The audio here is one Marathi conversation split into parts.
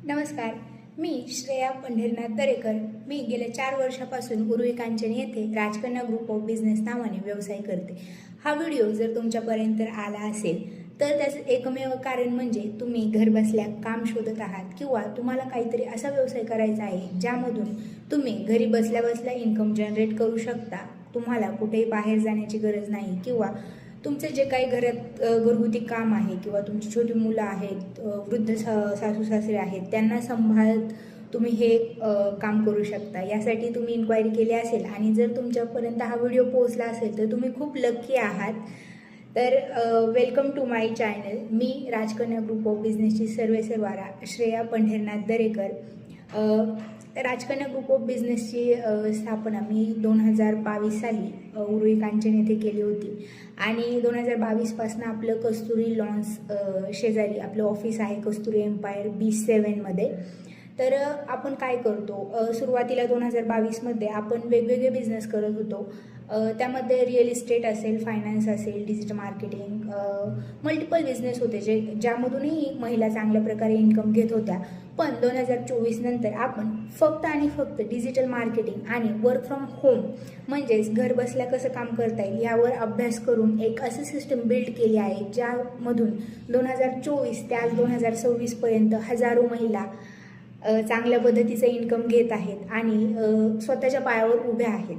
नमस्कार, मी श्रेया पंढरीनाथ दरेकर. मी गेल्या 4 वर्षापासून उरुळी कांचन येथे राजकन्या ग्रुप ऑफ बिझनेस नावाने व्यवसाय करते. हा व्हिडिओ जर तुमच्यापर्यंत आला असेल तर त्याचं एकमेव कारण म्हणजे तुम्ही घरबसल्या काम शोधत आहात किंवा तुम्हाला काहीतरी असा व्यवसाय करायचा आहे ज्यामधून तुम्ही घरी बसल्या बसल्या इन्कम जनरेट करू शकता. तुम्हाला कुठेही बाहेर जाण्याची गरज नाही किंवा तुमचे जे काही घरात घरगुती काम आहे किंवा तुमची छोटी मुलं आहेत, वृद्ध सासू सासरे आहेत, त्यांना सांभाळत तुम्ही हे काम करू शकता. यासाठी तुम्ही इन्क्वायरी केली असेल आणि जर तुमच्यापर्यंत हा व्हिडिओ पोहोचला असेल तर तुम्ही खूप लकी आहात. तर वेलकम टू माय चॅनल. मी राजकन्या ग्रुप ऑफ बिझनेसची सर्वेसर्वा श्रेया पंढरीनाथ दरेकर. राजकन्या ग्रुप ऑफ बिझनेसची स्थापना मी 2022 साली उरुळी कांचन येथे केली होती आणि 2022पासून आपलं कस्तुरी लॉन्स शेजारी आपलं ऑफिस आहे, कस्तुरी एम्पायर B7मध्ये. तर आपण काय करतो, सुरुवातीला 2022मध्ये आपण वेगवेगळे बिझनेस करत होतो. त्यामध्ये रिअल इस्टेट असेल, फायनान्स असेल, डिजिटल मार्केटिंग, मल्टिपल बिझनेस होते ज्यामधूनही महिला चांगल्या प्रकारे इन्कम घेत होत्या. पण 2024 नंतर आपण फक्त आणि फक्त डिजिटल मार्केटिंग आणि वर्क फ्रॉम होम म्हणजेच घर बसल्या कसं काम करता येईल यावर अभ्यास करून एक असं सिस्टम बिल्ड केली आहे ज्यामधून 2024 ते आज 2026पर्यंत हजारो महिला चांगल्या पद्धतीचं इन्कम घेत आहेत आणि स्वतःच्या पायावर उभ्या आहेत.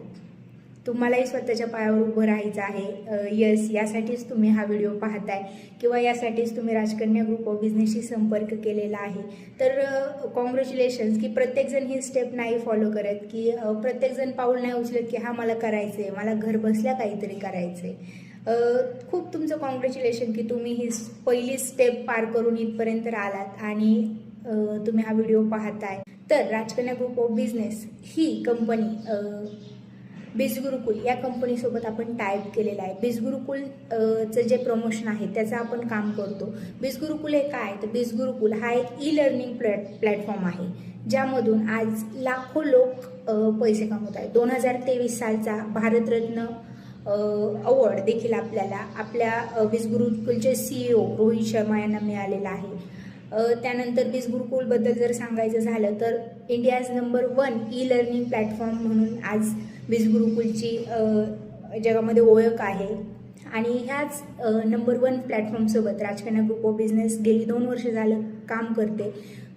तुम्हालाही स्वतःच्या पायावर उभं राहायचं आहे. यासाठीच तुम्ही हा व्हिडिओ पाहताय किंवा यासाठीच तुम्ही राजकन्या ग्रुप ऑफ बिझनेसशी संपर्क केलेला आहे. तर कॉंग्रॅच्युलेशन्स की प्रत्येकजण ही स्टेप नाही फॉलो करत, की प्रत्येकजण पाऊल नाही उचलत की हा मला करायचं आहे, मला घर बसल्या काहीतरी करायचं आहे. खूप तुमचं कॉंग्रॅच्युलेशन की तुम्ही ही पहिली स्टेप पार करून इथपर्यंत आलात आणि तुम्ही हा व्हिडिओ पाहताय. तर राजकन्या ग्रुप ऑफ बिझनेस ही कंपनी बीजगुरुकुल या कंपनीसोबत आपण टायप केलेलं आहे. बीजगुरुकुलचं जे प्रमोशन आहे त्याचं आपण काम करतो. बीजगुरुकुल हे काय, तर बीजगुरुकुल हा एक ई-लर्निंग प्लॅटफॉर्म आहे ज्यामधून आज लाखो लोक पैसे कमवत आहेत. 2023 सालचा भारतरत्न अवॉर्ड देखील आपल्या बीजगुरुकुलचे CEO रोहित शर्मा यांना मिळालेला आहे. त्यानंतर बीजगुरुकुलबद्दल जर सांगायचं झालं तर इंडियाज नंबर 1 ई-लर्निंग प्लॅटफॉर्म म्हणून आज बीजगुरुकुलची जगामध्ये ओळख आहे. आणि ह्याच नंबर 1 प्लॅटफॉर्मसोबत राजकन्या ग्रुप ऑफ बिझनेस गेली 2 वर्ष झालं काम करते.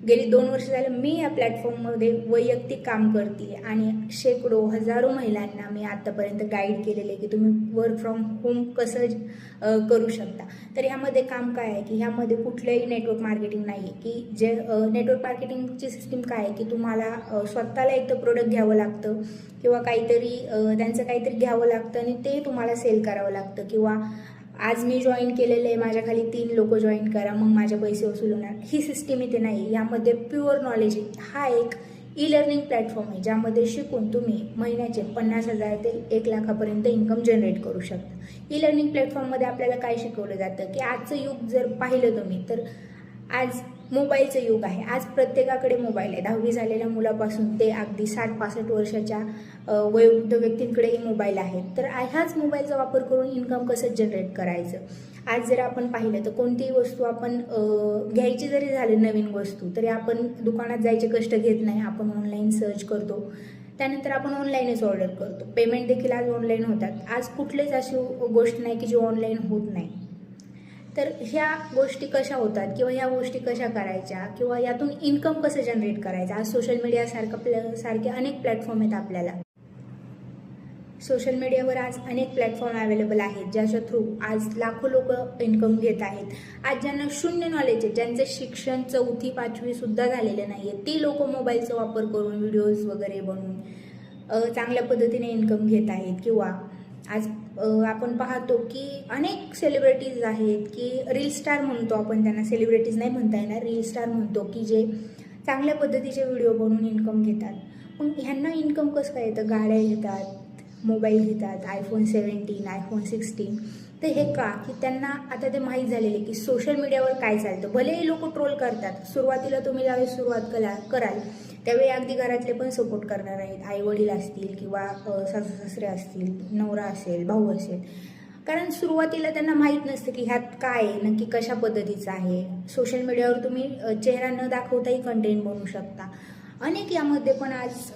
गेली 2 वर्ष झालं मी या प्लॅटफॉर्ममध्ये वैयक्तिक काम करते आणि शेकडो हजारो महिलांना मी आत्तापर्यंत गाईड केलेले की तुम्ही वर्क फ्रॉम होम कसं करू शकता. तर ह्यामध्ये काम काय आहे की ह्यामध्ये कुठलंही नेटवर्क मार्केटिंग नाही आहे. की जे नेटवर्क मार्केटिंगची सिस्टीम काय आहे की तुम्हाला स्वतःला एक तर प्रोडक्ट घ्यावं लागतं किंवा त्यांचं काहीतरी घ्यावं लागतं आणि ते तुम्हाला सेल करावं लागतं. किंवा आज मी जॉईन केलेलं आहे, माझ्या खाली 3 लोक जॉईन करा मग माझे पैसे वसूल होणार, ही सिस्टीम इथे नाही. यामध्ये प्युअर नॉलेज हा एक ई-लर्निंग प्लॅटफॉर्म आहे ज्यामध्ये शिकून तुम्ही महिन्याचे 50,000 ते 1 लाखापर्यंत इन्कम जनरेट करू शकता. ई-लर्निंग प्लॅटफॉर्ममध्ये आपल्याला काय शिकवलं जातं की आजचं युग जर पाहिलं तुम्ही तर आज मोबाईलचं युग आहे. आज प्रत्येकाकडे मोबाईल आहे. 10वी झालेल्या मुलापासून ते अगदी 60-65 वर्षाच्या वयोवृद्ध व्यक्तींकडेही मोबाईल आहे. तर ह्याच मोबाईलचा वापर करून इन्कम कसं जनरेट करायचं. आज जर आपण पाहिलं तर कोणतीही वस्तू आपण घ्यायची जरी झाली नवीन वस्तू तरी आपण दुकानात जायचे कष्ट घेत नाही. आपण ऑनलाईन सर्च करतो, त्यानंतर आपण ऑनलाईनच ऑर्डर करतो. पेमेंट देखील आज ऑनलाईन होतात. आज कुठलीच अशी गोष्ट नाही की जी ऑनलाईन होत नाही. तर ह्या गोष्टी कशा होतात किंवा ह्या गोष्टी कशा करायच्या किंवा यातून इन्कम कसं जनरेट करायचं. आज सोशल मीडियासारखे अनेक प्लॅटफॉर्म आहेत. आपल्याला सोशल मीडियावर आज अनेक प्लॅटफॉर्म अवेलेबल आहेत ज्याच्या थ्रू आज लाखो लोक इन्कम घेत आहेत. आज ज्यांना शून्य नॉलेज आहे, ज्यांचं शिक्षण 4वी 5वी सुद्धा झालेलं नाही आहे, ती लोक मोबाईलचा वापर करून व्हिडिओज वगैरे बनवून चांगल्या पद्धतीने इन्कम घेत आहेत. किंवा आज आपण पाहतो की अनेक सेलिब्रिटीज आहेत की रील स्टार म्हणतो आपण त्यांना, सेलिब्रिटीज नाही म्हणता येणार, रील स्टार म्हणतो की जे चांगल्या पद्धतीचे व्हिडिओ बनवून इन्कम घेतात. मग ह्यांना इन्कम कसं काय येतं. गाड्या घेतात, मोबाईल घेतात, iPhone 17, iPhone 16. तर हे का की त्यांना आता ते माहीत झालेले की सोशल मीडियावर काय चालतं. भलेही लोक ट्रोल करतात. सुरुवातीला तुम्ही ज्यावेळेस सुरुवात कराल त्यावेळी अगदी घरातले पण सपोर्ट करणार आहेत. आई वडील असतील किंवा सासू सासरे असतील, नवरा असेल, भाऊ असेल. कारण सुरुवातीला त्यांना माहीत नसतं की ह्यात काय आहे, नक्की कशा पद्धतीचं आहे. सोशल मीडियावर तुम्ही चेहरा न दाखवताही कंटेंट बनवू शकता. अनेक यामध्ये पण आज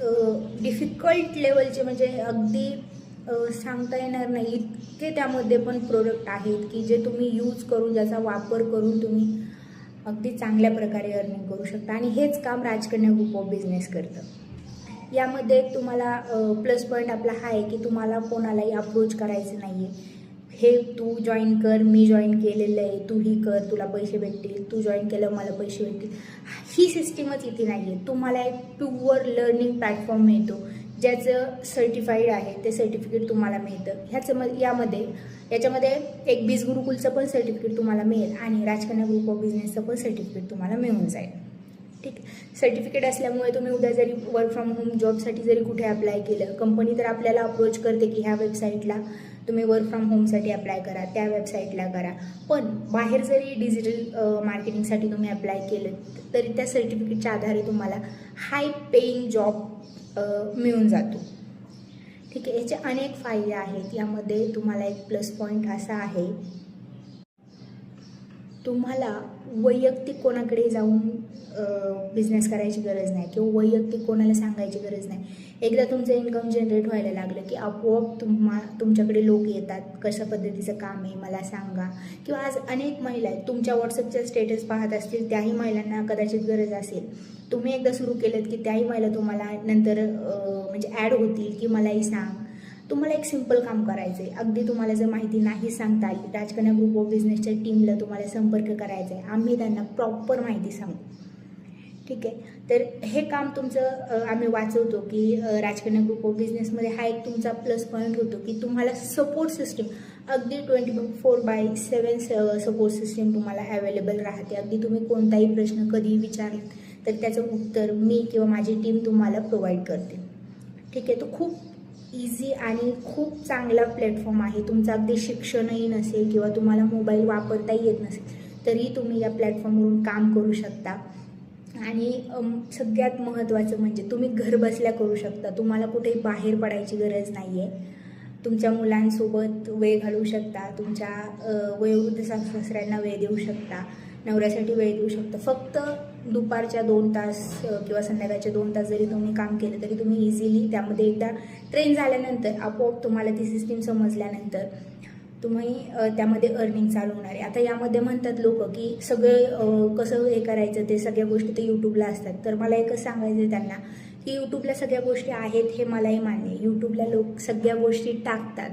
डिफिकल्ट लेवलचे म्हणजे अगदी सांगता येणार नाही इतके त्यामध्ये पण प्रोडक्ट आहेत की जे तुम्ही यूज करून, ज्याचा वापर करून तुम्ही अगदी चांगल्या प्रकारे अर्निंग करू शकता. आणि हेच काम राजकन्या ग्रुप ऑफ बिझनेस करतं. यामध्ये तुम्हाला प्लस पॉईंट आपला हा आहे की तुम्हाला कोणालाही अप्रोच करायचं नाही आहे. हे तू जॉईन कर, मी जॉईन केलेलं आहे, तूही कर, तुला पैसे भेटतील, तू जॉईन केलं मला पैसे भेटतील, ही सिस्टीमच इथे नाही आहे. तुम्हाला एक प्युअर लर्निंग प्लॅटफॉर्म मिळतो ज्याचं सर्टिफाईड आहे, ते सर्टिफिकेट तुम्हाला मिळतं. याच्यामध्ये एक बीज गुरुकुलचं पण सर्टिफिकेट तुम्हाला मिळेल आणि राजकन्या ग्रुप ऑफ बिझनेसचं पण सर्टिफिकेट तुम्हाला मिळून जाईल. ठीक, सर्टिफिकेट असल्यामुळे तुम्ही उद्या जरी वर्क फ्रॉम होम जॉबसाठी जरी कुठे अप्लाय केलं, कंपनी तर आपल्याला अप्रोच करते की ह्या वेबसाईटला तुम्ही वर्क फ्रॉम होमसाठी अप्लाय करा, त्या वेबसाईटला करा. पण बाहेर जरी डिजिटल मार्केटिंगसाठी तुम्ही अप्लाय केलं तरी त्या सर्टिफिकेटच्या आधारे तुम्हाला हाय पेईंग जॉब मिळून जातो. ठीक आहे, याचे अनेक फायदे आहेत. यामध्ये तुम्हाला एक प्लस पॉईंट असा आहे, तुम्हाला वैयक्तिक कोणाकडे जाऊन बिझनेस करायची गरज नाही किंवा वैयक्तिक कोणाला सांगायची गरज नाही. एकदा तुमचं इन्कम जनरेट व्हायला लागलं की आपोआप तुमच्याकडे लोक येतात, कशा पद्धतीचं काम आहे मला सांगा. किंवा आज अनेक महिला आहेत, तुमच्या व्हॉट्सअपच्या स्टेटस पाहत असतील, त्याही महिलांना कदाचित गरज असेल. तुम्ही एकदा सुरू केलं की त्याही महिला तुम्हाला नंतर म्हणजे ॲड होतील की मलाही सांग. तुम्हाला एक सिंपल काम करायचं आहे. अगदी तुम्हाला जर माहिती नाही सांगता आली, राजकन्या ग्रुप ऑफ बिझनेसच्या टीमला तुम्हाला संपर्क करायचा आहे, आम्ही त्यांना प्रॉपर माहिती सांगू. ठीक आहे, तर हे काम तुमचं आम्ही वाचवतो की राजकन्या ग्रुप ऑफ बिझनेसमध्ये हा एक तुमचा प्लस पॉईंट होतो की तुम्हाला सपोर्ट सिस्टीम अगदी 24/7 सपोर्ट सिस्टीम तुम्हाला अवेलेबल राहते. अगदी तुम्ही कोणताही प्रश्न कधीही विचारला तर त्याचं उत्तर मी किंवा माझी टीम तुम्हाला प्रोव्हाइड करते. ठीक आहे, तो खूप इझी आणि खूप चांगला प्लॅटफॉर्म आहे. तुमचं अगदी शिक्षणही नसेल किंवा तुम्हाला मोबाईल वापरताही येत नसेल तरी तुम्ही या प्लॅटफॉर्मवरून काम करू शकता. आणि सगळ्यात महत्त्वाचं म्हणजे तुम्ही घर बसल्या करू शकता. तुम्हाला कुठेही बाहेर पडायची गरज नाही आहे. तुमच्या मुलांसोबत वेळ घालवू शकता, तुमच्या वयोवृद्ध सासऱ्यांना वेळ देऊ शकता, नवऱ्यासाठी वेळ देऊ शकता. फक्त दुपारच्या 2 तास किंवा संध्याकाळचे 2 तास जरी तुम्ही काम केलं तरी तुम्ही इझिली त्यामध्ये एकदा ट्रेन झाल्यानंतर आपोआप तुम्हाला ती सिस्टीम समजल्यानंतर तुम्ही त्यामध्ये अर्निंग चालू होणार आहे. आता यामध्ये म्हणतात लोक की सगळं कसं हे करायचं, ते सगळ्या गोष्टी ते यूट्यूबला असतात. तर मला एकच सांगायचं आहे त्यांना की यूट्यूबला सगळ्या गोष्टी आहेत हे मलाही मान्य आहे. यूट्यूबला लोक सगळ्या गोष्टी टाकतात,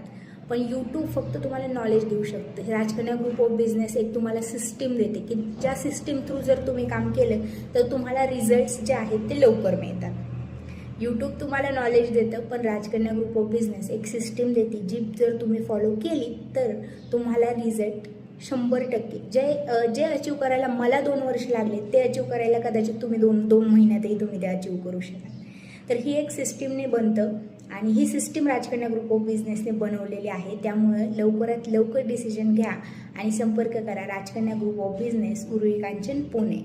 पण यूट्यूब फक्त तुम्हाला नॉलेज देऊ शकते. राजकन्या ग्रुप ऑफ बिझनेस एक तुम्हाला सिस्टीम देते की ज्या सिस्टीम थ्रू जर तुम्ही काम केलं तर तुम्हाला रिझल्ट्स जे आहेत ते लवकर मिळतात. यूट्यूब तुम्हाला नॉलेज देतं, पण राजकन्या ग्रुप ऑफ बिझनेस एक सिस्टीम देते जी जर तुम्ही फॉलो केली तर तुम्हाला रिझल्ट 100% जे अचीव करायला मला 2 वर्ष लागले ते अचीव करायला कदाचित तुम्ही 2 महिन्यातही तुम्ही ते अचीव करू शकाल. तर ही एक सिस्टीमने बनतं आणि ही सिस्टीम राजकन्या ग्रुप ऑफ बिझनेसने बनवलेली आहे. त्यामुळे लवकरात लवकर डिसिजन घ्या आणि संपर्क करा राजकन्या group of business, Uruli Kanchan, Pune.